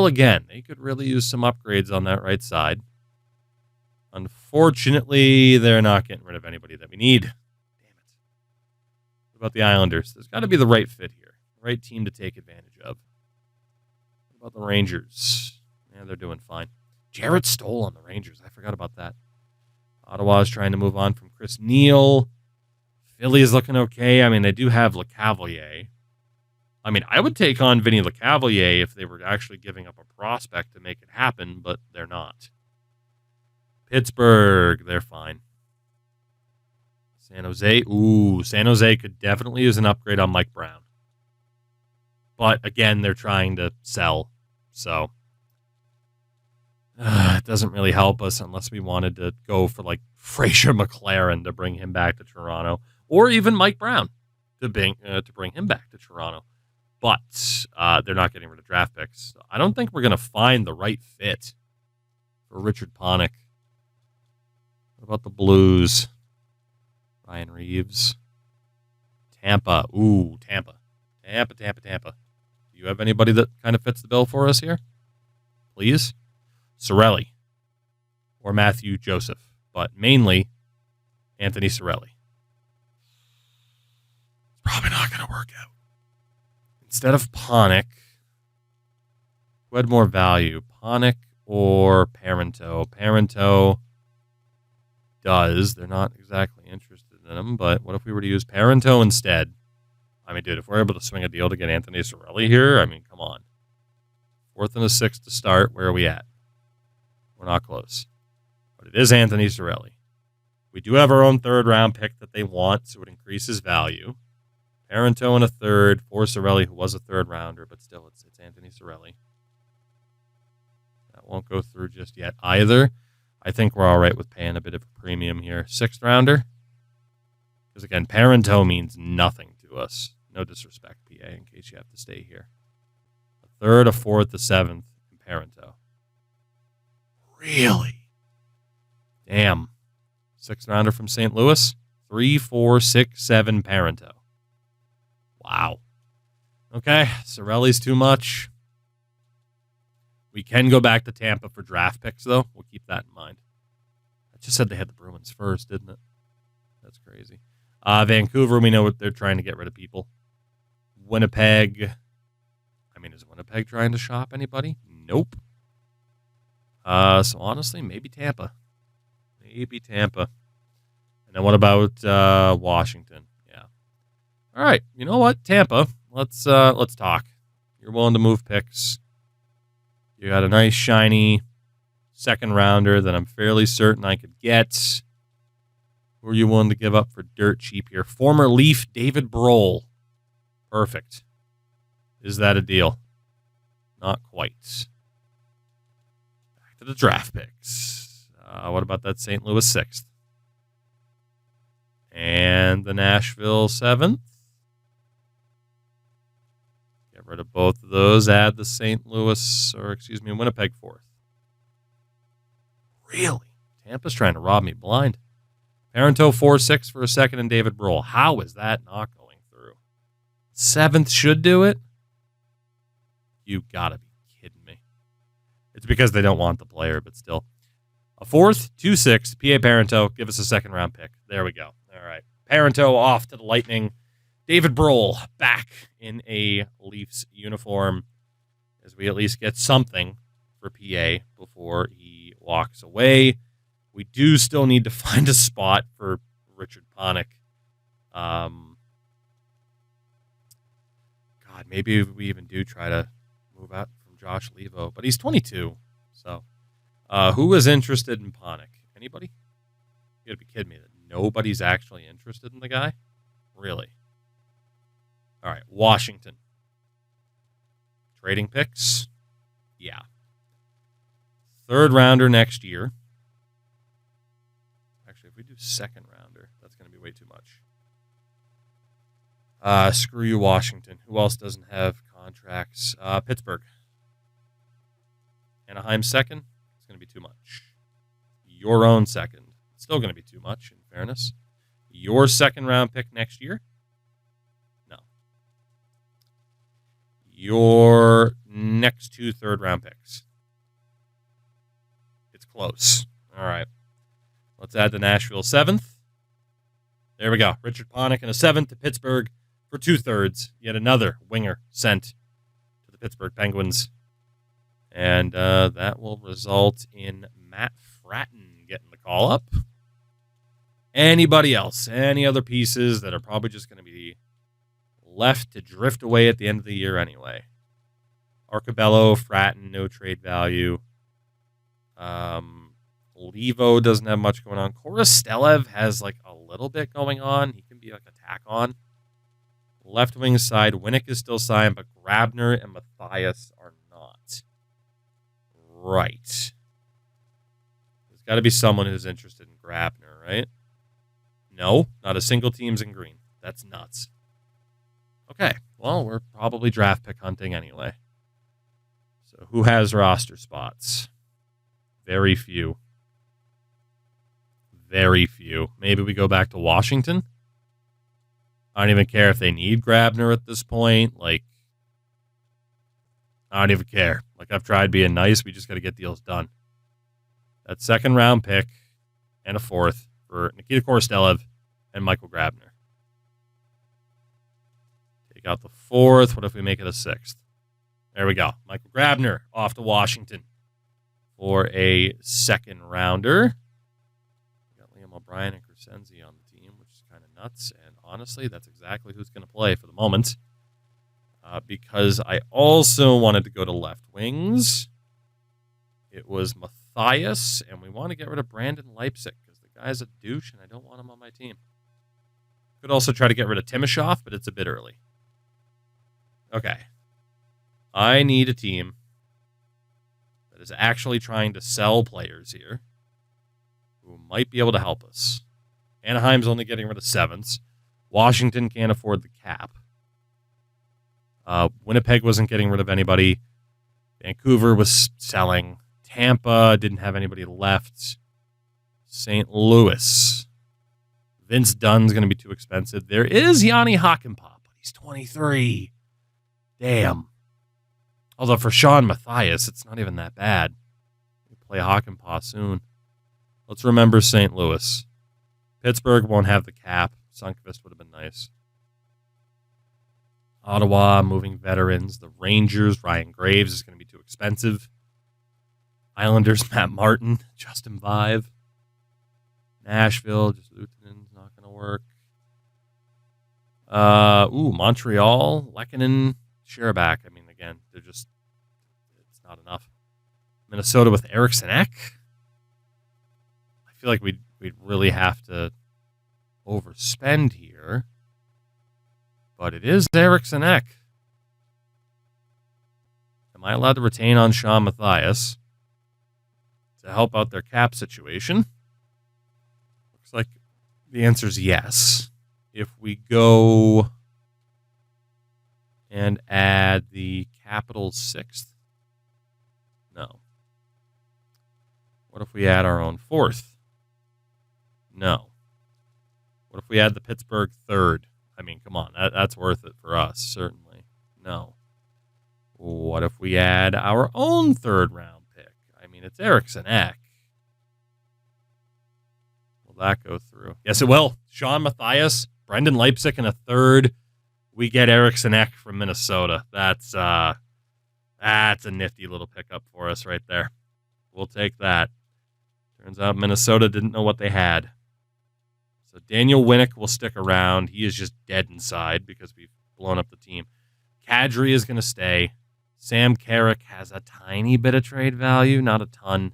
again. They could really use some upgrades on that right side. Unfortunately, they're not getting rid of anybody that we need. Damn it. What about the Islanders? There's got to be the right fit here. Right team to take advantage of. What about the Rangers? Yeah, they're doing fine. Jarrett Stoll on the Rangers. I forgot about that. Ottawa is trying to move on from Chris Neal. Philly is looking okay. I mean, they do have LeCavalier. I mean, I would take on Vinny LeCavalier if they were actually giving up a prospect to make it happen, but they're not. Pittsburgh, they're fine. San Jose, San Jose could definitely use an upgrade on Mike Brown. But again, they're trying to sell, so it doesn't really help us unless we wanted to go for like Fraser McLaren to bring him back to Toronto, or even Mike Brown to bring him back to Toronto. But they're not getting rid of draft picks. So I don't think we're going to find the right fit for Richard Panik. What about the Blues? Ryan Reeves. Tampa. Tampa. Do you have anybody that kind of fits the bill for us here? Please? Cirelli. Or Matthew Joseph. But mainly, Anthony Cirelli. Probably not going to work out. Instead of Panik, who had more value, Panik or Parento? Parento does. They're not exactly interested in him, but what if we were to use Parento instead? I mean, dude, if we're able to swing a deal to get Anthony Cirelli here, I mean, come on. 4th and a 6th to start. Where are we at? We're not close. But it is Anthony Cirelli. We do have our own 3rd round pick that they want, so it increases value. Parento in a 3rd for Cirelli, who was a 3rd rounder, but still, it's Anthony Cirelli. That won't go through just yet either. I think we're all right with paying a bit of a premium here. 6th rounder? Because again, Parento means nothing to us. No disrespect, PA, in case you have to stay here. A third, a fourth, a seventh, and Parento. Really? Damn. 6th rounder from St. Louis. 3, 4, 6, 7, Parento. Wow. Okay, Cirelli's too much. We can go back to Tampa for draft picks, though. We'll keep that in mind. I just said they had the Bruins first, didn't it? That's crazy. Vancouver, we know what they're trying to get rid of people. Winnipeg. I mean, is Winnipeg trying to shop anybody? Nope. So honestly, maybe Tampa. Maybe Tampa. And then what about Washington? Yeah. All right. You know what? Tampa. Let's talk. You're willing to move picks. You got a nice shiny 2nd rounder that I'm fairly certain I could get. Who are you willing to give up for dirt cheap here? Former Leaf David Brohl. Perfect. Is that a deal? Not quite. Back to the draft picks. What about that St. Louis 6th? And the Nashville 7th? Get rid of both of those. Add the Winnipeg 4th. Really? Tampa's trying to rob me blind. Parento 4-6 for a 2nd and David Brohl. How is that not going through? 7th should do it? You gotta be kidding me. It's because they don't want the player, but still. A 4th, 2-6, PA Parento. Give us a 2nd round pick. There we go. All right. Parento off to the Lightning. David Brohl back in a Leafs uniform as we at least get something for PA before he walks away. We do still need to find a spot for Richard Panik. God, maybe we even do try to move out from Josh Levo, but he's 22. So, who is interested in Panik? Anybody? You gotta be kidding me that nobody's actually interested in the guy? Really? All right, Washington. Trading picks? Yeah. 3rd rounder next year. Actually, if we do 2nd rounder, that's going to be way too much. Screw you, Washington. Who else doesn't have contracts? Pittsburgh. Anaheim 2nd. It's going to be too much. Your own 2nd. It's still going to be too much, in fairness. Your 2nd round pick next year? No. Your next 2 3rd round picks. It's close. All right. Let's add the Nashville 7th. There we go. Richard Panik and a 7th to Pittsburgh for 2 thirds. Yet another winger sent to the Pittsburgh Penguins. And that will result in Matt Fratton getting the call up. Anybody else? Any other pieces that are probably just going to be left to drift away at the end of the year anyway? Arcabello, Fratton, no trade value. Levo doesn't have much going on. Korostelev has like a little bit going on. He can be like a tack on. Left wing side, Winnick is still signed, but Grabner and Matthias are not. Right. There's got to be someone who's interested in Grabner, right? No, not a single team's in green. That's nuts. Okay, well, we're probably draft pick hunting anyway. So who has roster spots? Very few. Very few. Maybe we go back to Washington. I don't even care if they need Grabner at this point. Like, I don't even care. Like, I've tried being nice. We just got to get deals done. That 2nd round pick and a 4th for Nikita Korostelev and Michael Grabner. Take out the 4th. What if we make it a 6th? There we go. Michael Grabner off to Washington for a 2nd rounder. We got Liam O'Brien and Crescenzi on the team, which is kind of nuts. And honestly, that's exactly who's going to play for the moment. Because I also wanted to go to left wings. It was Matthias, and we want to get rid of Brandon Leipzig because the guy's a douche, and I don't want him on my team. Could also try to get rid of Timashov, but it's a bit early. Okay. I need a team that is actually trying to sell players here who might be able to help us. Anaheim's only getting rid of 7ths. Washington can't afford the cap. Winnipeg wasn't getting rid of anybody. Vancouver was selling. Tampa didn't have anybody left. St. Louis. Vince Dunn's going to be too expensive. There is Yanni Hakanpää, but he's 23. Damn. Although for Sean Matthias, it's not even that bad. We'll play Hakanpää soon. Let's remember St. Louis. Pittsburgh won't have the cap. Sundqvist would have been nice. Ottawa, moving veterans. The Rangers, Ryan Graves is going to be too expensive. Islanders, Matt Martin, Justin Vive. Nashville, just Lutonen's not going to work. Montreal, Lehkonen, Sherbak. I mean, again, it's not enough. Minnesota with Eriksson Ek. I feel like we'd really have to overspend here. But it is Eriksson Ek. Am I allowed to retain on Sean Matthias to help out their cap situation? Looks like the answer is yes. If we go and add the Capitals 6th? No. What if we add our own 4th? No. What if we add the Pittsburgh 3rd? I mean, come on. That's worth it for us, certainly. No. What if we add our own 3rd round pick? I mean, it's Eriksson Ek. Will that go through? Yes, it will. Sean Matthias, Brendan Leipzig in a 3rd. We get Eriksson Ek from Minnesota. That's a nifty little pickup for us right there. We'll take that. Turns out Minnesota didn't know what they had. So Daniel Winnick will stick around. He is just dead inside because we've blown up the team. Kadri is going to stay. Sam Carrick has a tiny bit of trade value, not a ton.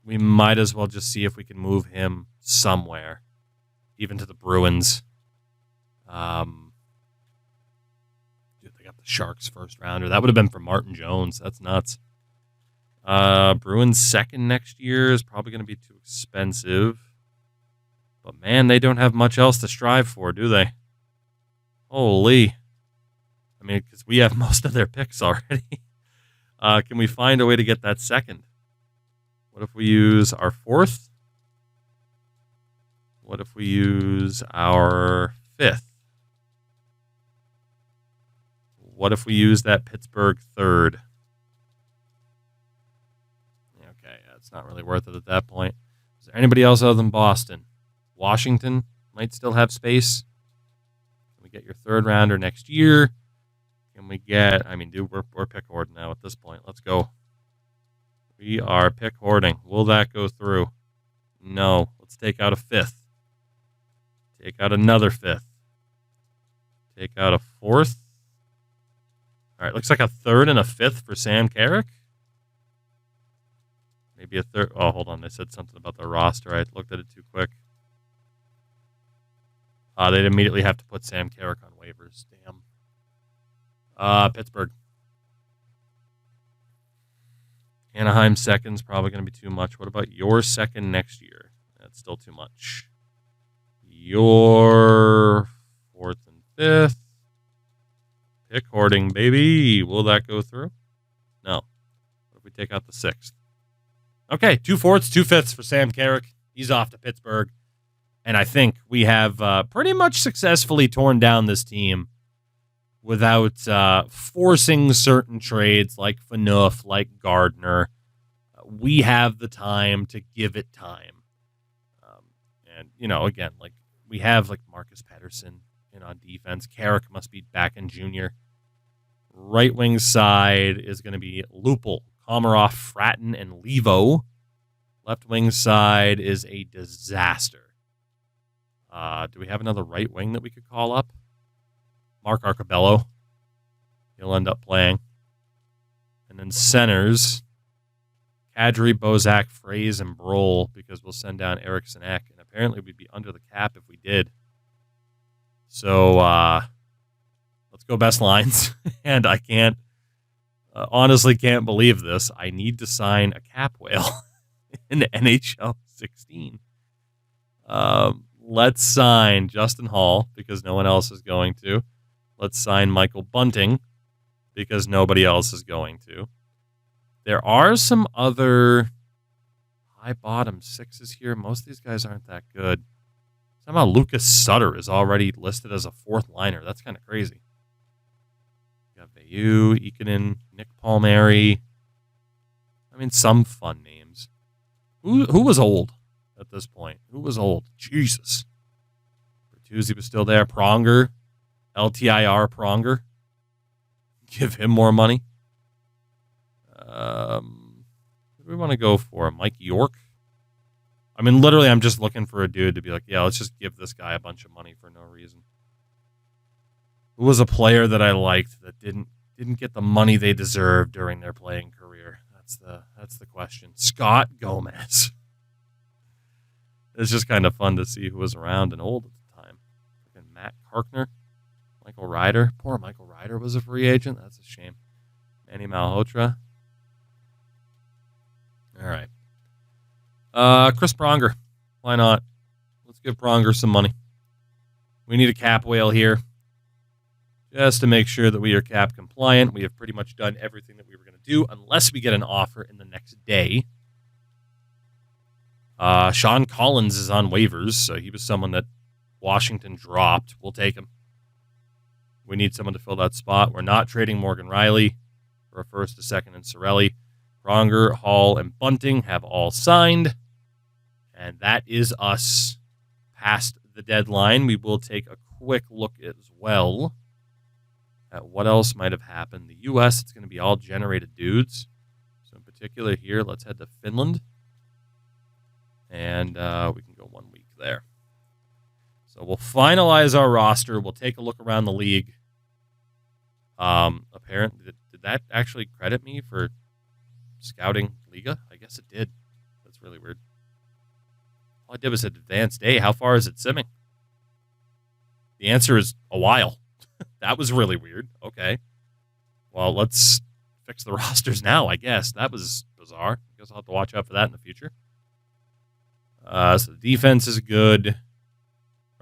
We might as well just see if we can move him somewhere, even to the Bruins. Dude, they got the Sharks 1st rounder. That would have been for Martin Jones. That's nuts. Bruins 2nd next year is probably going to be too expensive. But, man, they don't have much else to strive for, do they? Holy. I mean, because we have most of their picks already. Can we find a way to get that 2nd? What if we use our 4th? What if we use our 5th? What if we use that Pittsburgh 3rd? Okay, it's not really worth it at that point. Is there anybody else other than Boston? Washington might still have space. Can we get your 3rd rounder next year? Can we get... I mean, dude, we're pick hoarding now at this point. Let's go. We are pick hoarding. Will that go through? No. Let's take out a 5th. Take out another 5th. Take out a 4th. All right, looks like a 3rd and a 5th for Sam Carrick. Maybe a 3rd. Oh, hold on. They said something about the roster. I looked at it too quick. They'd immediately have to put Sam Carrick on waivers. Damn. Pittsburgh. Anaheim 2nd's probably going to be too much. What about your 2nd next year? That's still too much. Your 4th and 5th. Pick hoarding, baby. Will that go through? No. What if we take out the 6th? Okay, 2 4ths, 2 5ths for Sam Carrick. He's off to Pittsburgh. And I think we have pretty much successfully torn down this team without forcing certain trades like Phaneuf, like Gardner. We have the time to give it time. And, you know, again, like we have like Marcus Pettersson in on defense. Carrick must be back in junior. Right wing side is going to be Lupul, Komarov, Fratton, and Levo. Left wing side is a disaster. Do we have another right wing that we could call up? Mark Arcabello. He'll end up playing. And then centers, Kadri, Bozak, Fraze, and Broll, because we'll send down Eriksson Ek. And apparently we'd be under the cap if we did. So let's go best lines. And I can't, honestly can't believe this. I need to sign a cap whale in the NHL 16. Let's sign Justin Hall because no one else is going to. Let's sign Michael Bunting because nobody else is going to. There are some other high bottom sixes here. Most of these guys aren't that good. Somehow Lucas Sutter is already listed as a fourth liner. That's kind of crazy. You got Vayu, Ikonen, Nick Palmieri. I mean, some fun names. Who was old at this point? Who was old? Jesus. Bertuzzi was still there. Pronger. LTIR Pronger. Give him more money. Who do we want to go for? Mike York? I mean, literally, I'm just looking for a dude to be like, yeah, let's just give this guy a bunch of money for no reason. Who was a player that I liked that didn't get the money they deserved during their playing career? That's the question. Scott Gomez. It's just kind of fun to see who was around and old at the time. Freaking Matt Karkner, Michael Ryder. Poor Michael Ryder was a free agent. That's a shame. Manny Malhotra. All right. Chris Pronger. Why not? Let's give Pronger some money. We need a cap whale here. Just to make sure that we are cap compliant. We have pretty much done everything that we were going to do unless we get an offer in the next day. Sean Collins is on waivers, so he was someone that Washington dropped. We'll take him. We need someone to fill that spot. We're not trading Morgan Riley for a first, a second, and Cirelli. Pronger, Hall, and Bunting have all signed. And that is us past the deadline. We will take a quick look as well at what else might have happened. The U.S., it's going to be all generated dudes. So in particular here, let's head to Finland. And we can go 1 week there. So we'll finalize our roster. We'll take a look around the league. Apparently, did that actually credit me for scouting Liga? I guess it did. That's really weird. All I did was advanced A. How far is it simming? The answer is a while. That was really weird. Okay. Well, let's fix the rosters now, I guess. That was bizarre. I guess I'll have to watch out for that in the future. So the defense is good.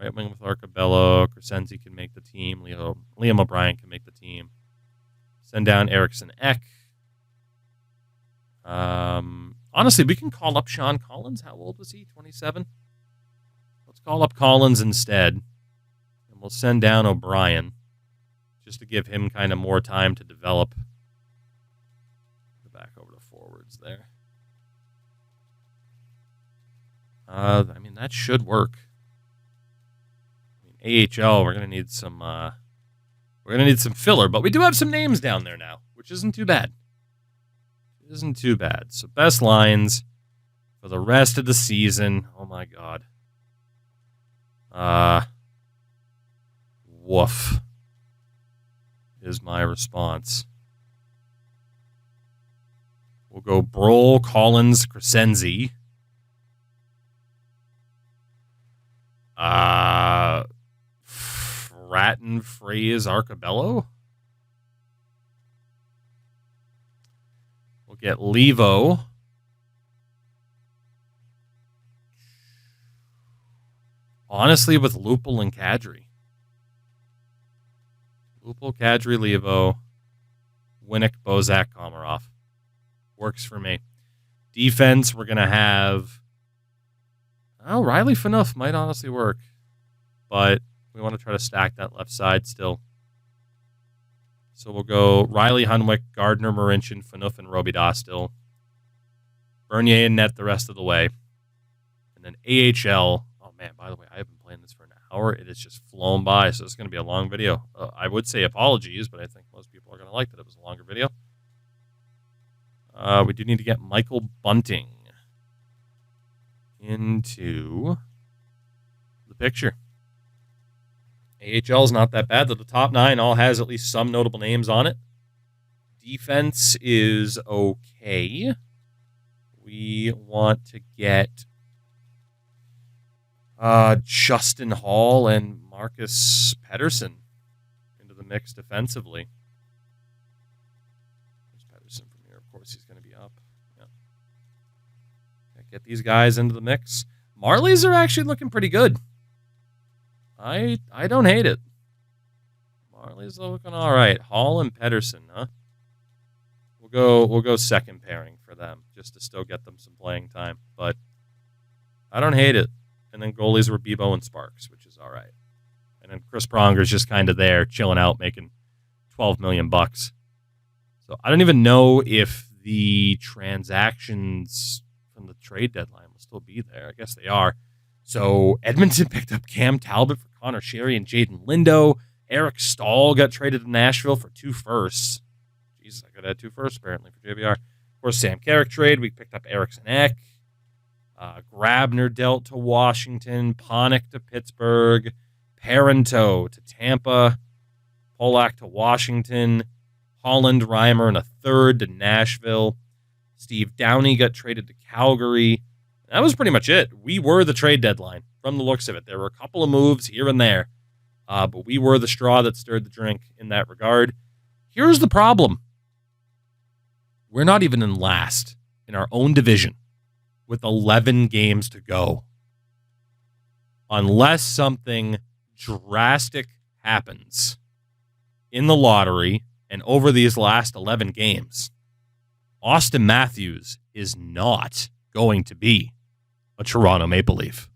Right wing with Arcabello. Crescenzi can make the team. Liam O'Brien can make the team. Send down Eriksson Ek. Honestly, we can call up Sean Collins. How old was he? 27? Let's call up Collins instead. And we'll send down O'Brien just to give him kind of more time to develop. Go back over to forwards there. I mean, that should work. I mean, AHL, we're gonna need some filler, but we do have some names down there now, which isn't too bad. Isn't too bad. So best lines for the rest of the season. Oh my god. Woof is my response. We'll go Broll, Collins, Crescenzi. Fratton, Fraze, Arcabello. We'll get Levo. Honestly, with Lupul and Kadri. Lupul, Kadri, Levo. Winnick, Bozak, Komarov. Works for me. Defense, we're going to have... Oh, Riley Phaneuf might honestly work. But we want to try to stack that left side still. So we'll go Riley, Hunwick, Gardner, Marincin, Phaneuf, and Robida still. Bernier and net the rest of the way. And then AHL. Oh, man, by the way, I have been playing this for an hour. It has just flown by, so it's going to be a long video. I would say apologies, but I think most people are going to like that it was a longer video. We do need to get Michael Bunting into the picture. AHL is not that bad, though the top 9 all has at least some notable names on it. Defense is okay. We want to get Justin Hall and Marcus Pettersson into the mix defensively. There's Pettersson from here. Of course, he's going to be up. Yeah. Get these guys into the mix. Marlies are actually looking pretty good. I don't hate it. Marley's looking all right. Hall and Pedersen, huh? We'll go second pairing for them just to still get them some playing time. But I don't hate it. And then goalies were Bebo and Sparks, which is all right. And then Chris Pronger's just kind of there, chilling out, making $12 million. So I don't even know if the transactions from the trade deadline will still be there. I guess they are. So Edmonton picked up Cam Talbot for Connor Sherry and Jaden Lindo. Eric Stahl got traded to Nashville for 2 firsts. Jesus, I could have 2 firsts apparently for JVR. Of course, Sam Carrick trade. We picked up Eriksson Ek. Grabner dealt to Washington. Panik to Pittsburgh. Parento to Tampa. Polak to Washington. Holland, Reimer, and a 3rd to Nashville. Steve Downey got traded to Calgary. That was pretty much it. We were the trade deadline from the looks of it. There were a couple of moves here and there, but we were the straw that stirred the drink in that regard. Here's the problem. We're not even in last in our own division with 11 games to go. Unless something drastic happens in the lottery and over these last 11 games, Austin Matthews is not going to be a Toronto Maple Leaf.